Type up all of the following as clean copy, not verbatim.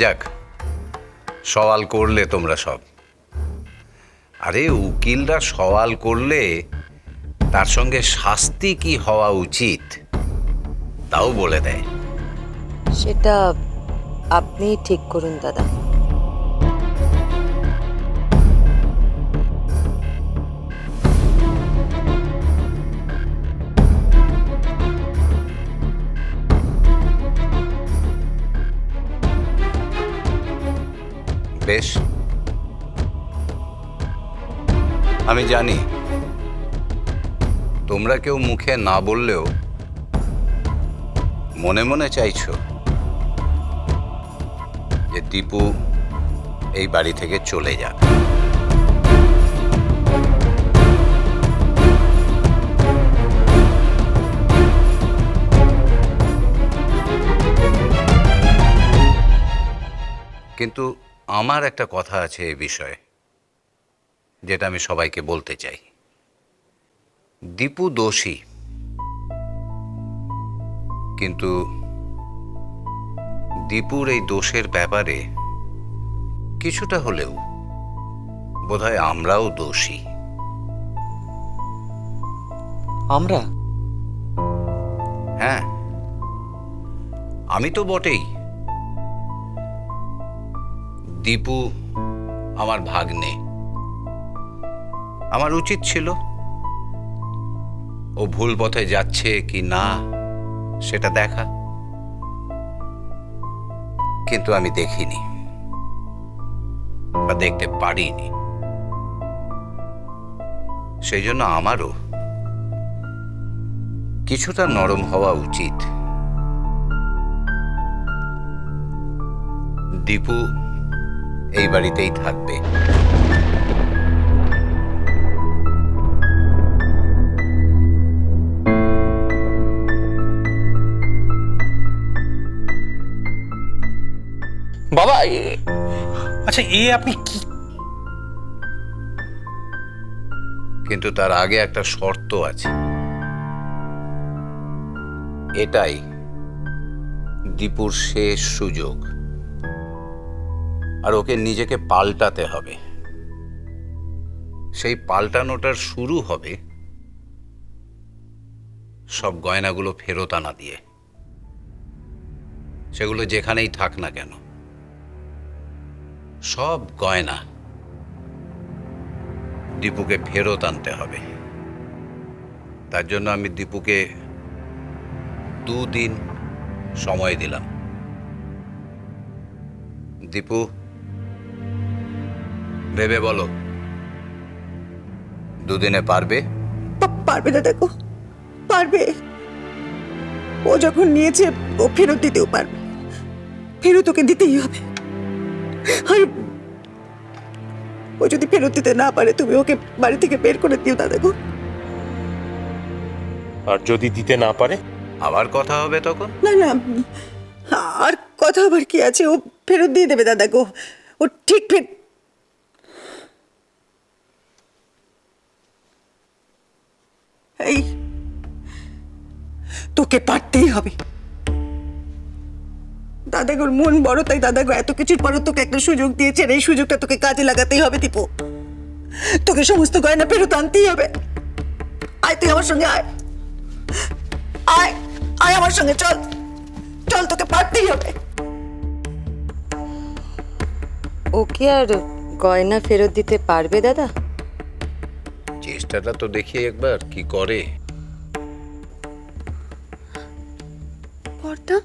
যাক, সওয়াল করলে তোমরা সব। আরে উকিলরা সওয়াল করলে তার সঙ্গে শাস্তি কি হওয়া উচিত তাও বলে দেয়। সেটা আপনি ঠিক করুন দাদা। বেশ, আমি জানি তোমরা কেউ মুখে না বললেও মনে মনে চাইছো যে দীপু এই বাড়ি থেকে চলে যাক। কিন্তু আমার একটা কথা আছে এই বিষয়ে, যেটা আমি সবাইকে বলতে চাই। দীপু দোষী, কিন্তু দীপুর এই দোষের ব্যাপারে কিছুটা হলেও বোধহয় আমরাও দোষী। আমরা? হ্যাঁ, আমি তো বটেই। দীপু আমার ভাগ্নে। আমার উচিত ছিল ও ভুল পথে যাচ্ছে কি না সেটা দেখা, কিন্তু আমি দেখিনি বা দেখতে পারিনি। সেই জন্য আমারও কিছুটা নরম হওয়া উচিত। দীপু এই বাড়িতেই থাকবে। বাবা, আচ্ছা আপনি কি? কিন্তু তার আগে একটা শর্ত আছে। এটাই দীপুর শেষ সুযোগ, আর ওকে নিজেকে পাল্টাতে হবে। সেই পাল্টানোটার শুরু হবে সব গয়নাগুলো ফেরত আনা দিয়ে। সেগুলো যেখানেই থাক না কেন, সব গয়না দীপুকে ফেরত আনতে হবে। তার জন্য আমি দীপুকে 2 দিন সময় দিলাম। দীপু, ভেবে বলো, 2 দিনে পারবে? পারবে দাদা গো, পারবে। ও যখন নিয়েছে ও ফেরত দিতেও পারবে। ফেরত ওকে দিতেই হবে। আর ও যদি ফেরত দিতে না পারে তুমি ওকে বাড়ি থেকে বের করে দিও দাদা গো। আর যদি দিতে না পারে? আবার কথা হবে তখন। না না, আর কথা আবার কি আছে, ও ফেরত দিয়ে দেবে দাদা গো। ও ঠিক এই তোকে পারতেই হবে। দাদাগোর মন বড়, তাই দাদাগো এত কিছুর পরও তোকে একটা সুযোগ দিয়েছে। এই সুযোগটা তোকে কাজে লাগাতেই হবে দীপু। তোকে সমস্ত গয়না ফেরত আনতেই হবে। আয়, তুই আমার সঙ্গে আয়। আয় আয় আমার সঙ্গে, চল চল, তোকে পারতেই হবে। ওকে আর গয়না ফেরত দিতে পারবে দাদা? চেষ্টাটা তো দেখি একবার কি করে। পর্দা,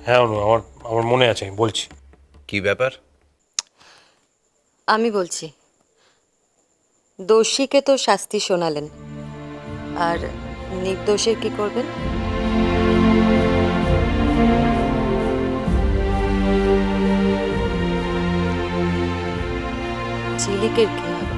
হ্যাঁ অনু, আমার আমার মনে আছে, আমি বলছি। কি ব্যাপার? আমি বলছি, দোষীকে তো শাস্তি শোনালেন, আর নির্দোষের কি করবেন? ঝিলিকের কি হবে?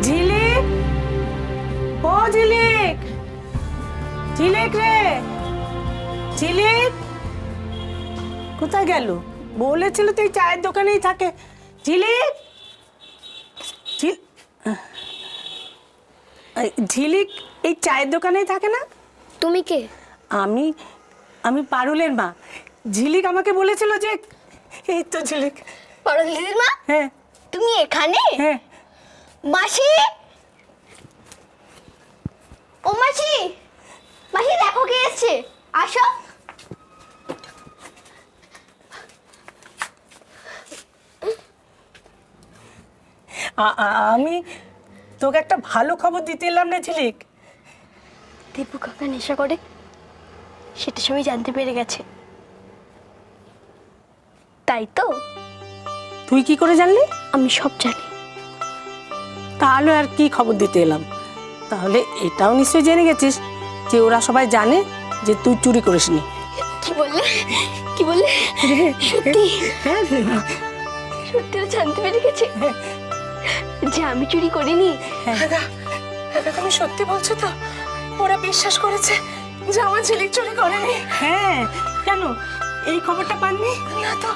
ঝিলিক, ও ঝিলিক, ঝিলিক রে, ঝিলিক কোথায় গেল? বলেছিল তুই চায়ের দোকানেই থাকে, ঝিলিক ঝিলিক এই চায়ের দোকানেই থাকে না? তুমি কে? আমি আমি পারুলের মা। ঝিলিক আমাকে বলেছিল যে এই তো ঝিলিক। পারুল দিদির মা? হ্যাঁ তুমি এখানে? হ্যাঁ। মাসি, ও মাসি, মাসি দেখো কে এসছে, আসো। আমি তোকে একটা ভালো খবর দিতে এলাম না ঝিলিক। দীপু কাকা নেশা করে সেটা সবাই জানতে পেরে গেছে, তাই তো? তুই কি করে জানলি? আমি সব জানি। তাহলে আর কি খবর দিতে এলাম? তাহলে এটাও নিশ্চয়ই জেনে গেছিস যে ওরা সবাই জানে যে তুই চুরি করিসনি। কি বললে? কি বললে? সত্যি? সত্যি ওরা জানতে পেরে গেছে যে আমি চুরি করিনি? তুমি সত্যি বলছো তো? ওরা বিশ্বাস করেছে যে আমার ঝিলিক চুরি করেনি? হ্যাঁ। কেন এই খবরটা পাননি? না তো।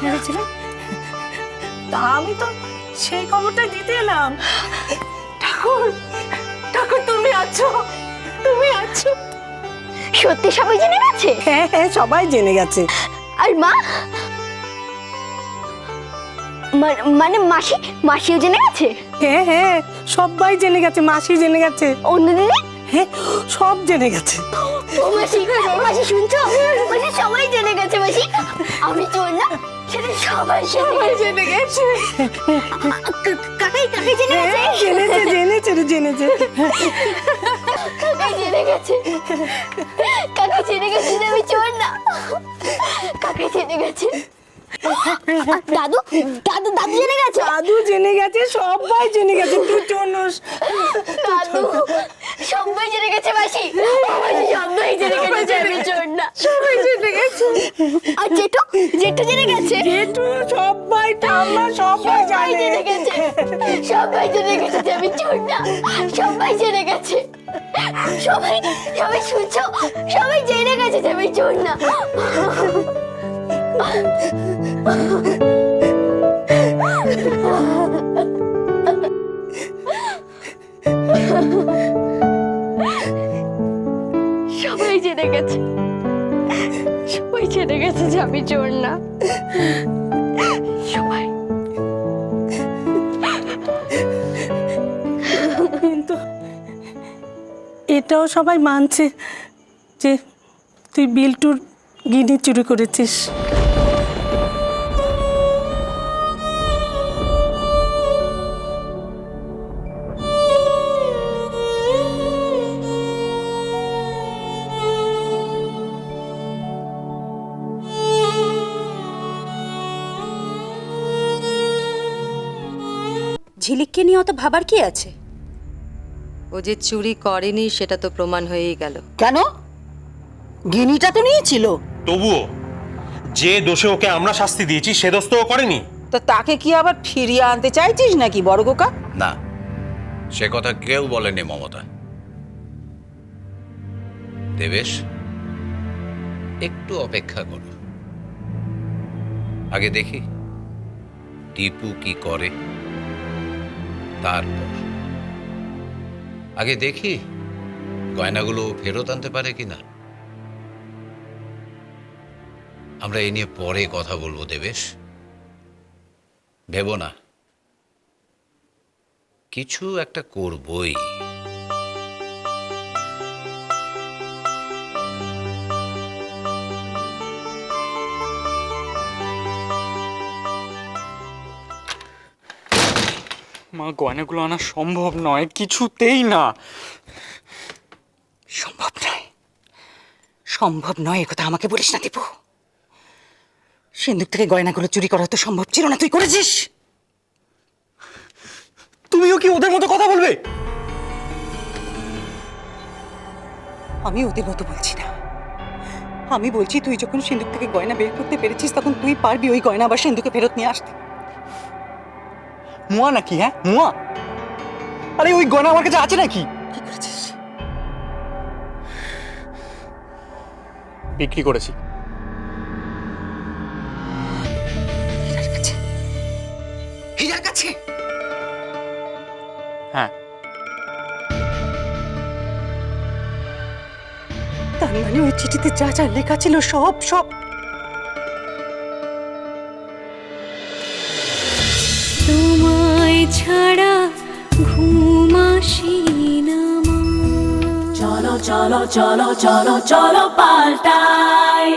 ভেবেছিলাম তা আমি তো সেই খবরটা দিতে এলাম। ঠাকুর, ঠাকুর তুমি আছো, তুমি আছো। সত্যি সবাই জেনে গেছে? হ্যাঁ হ্যাঁ, সবাই জেনে গেছে। আর মা, মানে মাসি, মাসিও জেনে গেছে? হ্যাঁ হ্যাঁ, সবাই জেনে গেছে, মাসি জেনে গেছে, অন্য দিদি? হ্যাঁ সব জেনে গেছে। ও মাসি, মাসি শুনছো? মাসি সবাই জেনে গেছে মাসি। আমি চোর না সেটা সবাই জেনে গেছে। কাকাই কাকাই জেনে গেছে? জেনেছে জেনেছে রে, জেনেছে। কাকাই জেনে গেছে, কাকাই জেনে গেছে যে আমি চোর না। কাকাই জেনে গেছে। দাদু, দাদু দাদু জেনে গেছে? দাদু জেনে গেছে, সবাই জেনে গেছে তুই চোর নস। দাদু সবাই জেনে গেছে মাসি। মাসি সবাই জেনে গেছে যে আমি চোর না। সবাই জেনে গেছে। আর জেঠু, জেঠু জেনে গেছে? জেঠু, সবাই, ঠাম্মা সবাই জানে। জেনে গেছে, সবাই জেনে গেছে যে আমি চোর না। সবাই জেনে গেছে। সবাই, সবাই শুনছো? সবাই জেনে গেছে যে আমি চোর না। সবাই জেনে গেছে, সবাই জেনে গেছে যে আমি চোর না। সবাই। কিন্তু এটাও সবাই মানছে যে তুই বিল্টুর গিনি চুরি করেছিস। ঝিলিককে নিয়ে অত ভাবার কি আছে? ও যে চুরি করেনি সেটা তো প্রমাণ হয়েই গেল। কেন? গিনিটা তো নিয়েছিল। তবুও যে দোষে ওকে আমরা শাস্তি দিয়েছি সে দোষ তো ও করেনি। তা তাকে কি আবার ফিরিয়ে আনতে চাইছিস নাকি বড় কোকা? না, সে কথা কেউ বলেনি মমতা। দেবেশ, একটু অপেক্ষা করো। আগে দেখি টিপু কি করে, তারপর আগে দেখি গয়নাগুলো ফেরত আনতে পারে কিনা। আমরা এই নিয়ে পরে কথা বলবো দেবেশ, ভেবো না, কিছু একটা করবই। মা, গয়নাগুলো আনা সম্ভব নয়, কিছুতেই না। সম্ভব নয়, সম্ভব নয় একথা আমাকে বলিস না দীপু। সিন্ধুক থেকে গয়নাগুলো চুরি করা তো সম্ভব ছিল না, তুই করেছিস। তুমিও কি ওদের মতো কথা বলবে? আমি ওদের মতো বলছি না, আমি বলছি তুই যখন সিন্ধুক থেকে গয়না বের করতে পেরেছিস তখন তুই পারবি ওই গয়না আবার সিন্ধুকে ফেরত নিয়ে আসতে। মুয়া নাকি? হ্যাঁ মুয়া? আরে ওই গয়না আমার কাছে আছে নাকি? কি করেছিস? বিক্রি করেছি। হীরার কাছে? তোমার কাছে? হ্যাঁ। তার মানে ওই চিঠিতে যা যা লেখা ছিল সব সব তোমায় ছাড়া ঘুম আসি না মা। চলো চলো চলো চলো চলো পাল্টাই